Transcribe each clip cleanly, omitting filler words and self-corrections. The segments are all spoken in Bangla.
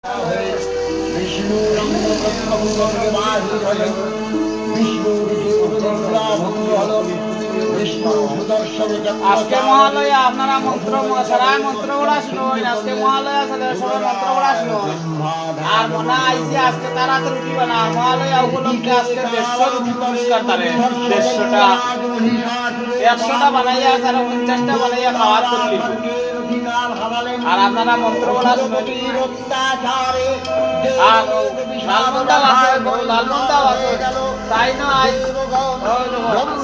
আজকে মহালয়া আপনারা মন্ত্র সারায় মন্ত্র পড়া শুনুন। আজকে মহালয়া সবাই মন্ত্র পড়া শুনুন। আর মনে আইসি আজকে তারা তো রুটি বানা মহালয়া উপলক্ষে আজকে 150 রুটি পুরস্কার তারে 150টা বানাইয়া তারা 50টা বানাইয়া খাওয়ার করলি। আর আপনারা মন্ত্র পড়া শুনুন। আর লালমন্দাও আছে তাই না আজ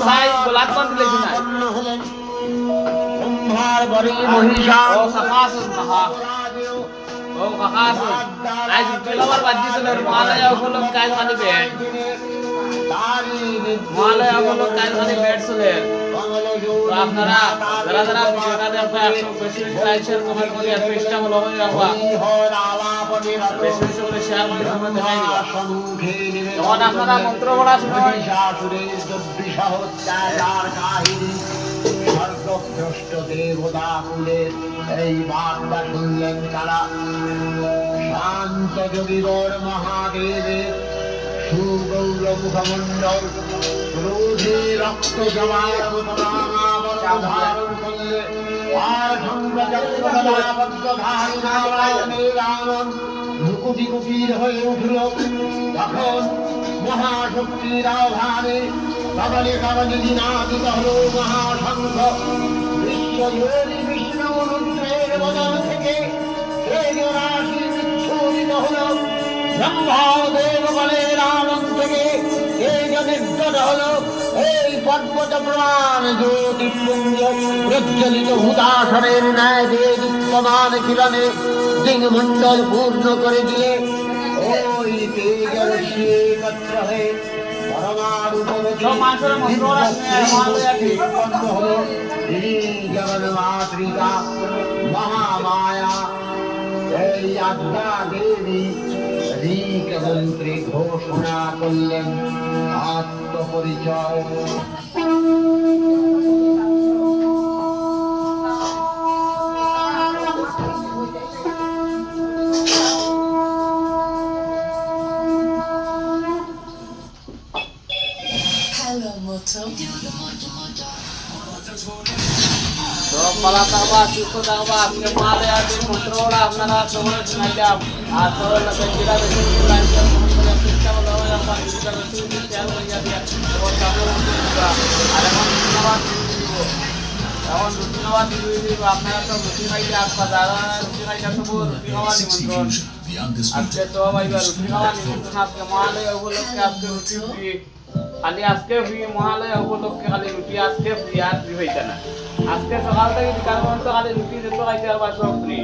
সাই গোলাপ বন্ধ লেখি না ব্রহ্মার বরে মহিষা ও খাখাসুন খাখা ও খাখাসুন আজ তেলাবার বাজি চলে মহালয়া উপলক্ষে আজ খালি বেড মহালয়া উপলক্ষে আজ খালি বেড চলে। তো আপনারা যারা যারা ভিডিওটা দেখবে একশো বেশি লাইক শেয়ার কমেন্ট করে আর পেজটা ফলো করে রাখবা বেশি বেশি করে শেয়ার করে আমরা দেখাই দিবা। তখন আপনারা মন্ত্র পড়া শুনুন। স্বর্গভ্রষ্ট দেবতা কুলের এই বার্তা শুনলেন তারা। শান্ত যোগীবর মহাদেবের সুগৌর মুখমণ্ডল ক্রোধে রক্ত জমাট ধারণ করলে আর মুকুটি কুটির হয়ে উঠল। তখন মহাশক্তির আহ্বানে কাবলে কাবলে দিনাদিত হল মহাশঙ্খ। বিশ্বজোড়ী বিষ্ণু রুদ্রের বদন থেকে রাশি বিচ্ছুরিত হল। ব্রহ্মদেব বলের আনন্দ থেকে নির্গত হল এই পর্বত প্রমাণ জ্যোতিপুঞ্জ প্রজ্বলিত হুদাসনের ন্যায় দীপ্যমান কিরণে দিনমণ্ডল পূর্ণ করে দিয়ে ওই তেজস্বী একত্র হয়ে জগন্মাতৃকা মহামায়া এই আদ্যা দেবী ঋক মন্ত্রে ঘোষণা করলেন আত্মপরিচয়। ভালো থাকবা সুস্থ থাকবা। আজকে মহালয়ার দিন মন্ত্র পড়া আপনারা সবাই শুনাইলাম। আর সবাই যেটা বেশি লাইক কমেন্ট করে চেষ্টা করতে হবে আমরা ভিডিওটা বেশি বেশি শেয়ার করে দিই। আর এখন ধন্যবাদ দিব আপনারা তো রুটি খাইতে আসবা যারা রুটি খাইতে সব রুটি খাওয়া নিমন্ত্রণ। আজকে তো ভাইবা রুটি খাওয়া নিমন্ত্রণ। আজকে মহালয়া উপলক্ষে আজকে রুটি ফ্রি খালি আজকে ফ্রি মহালয়া উপলক্ষে খালি রুটি আজকে ফ্রি আর ফ্রি হইতে না। আজকে সকাল থেকে বিকাল পর্যন্ত খালি রুটি যেত খাইতে আর সব ফ্রি।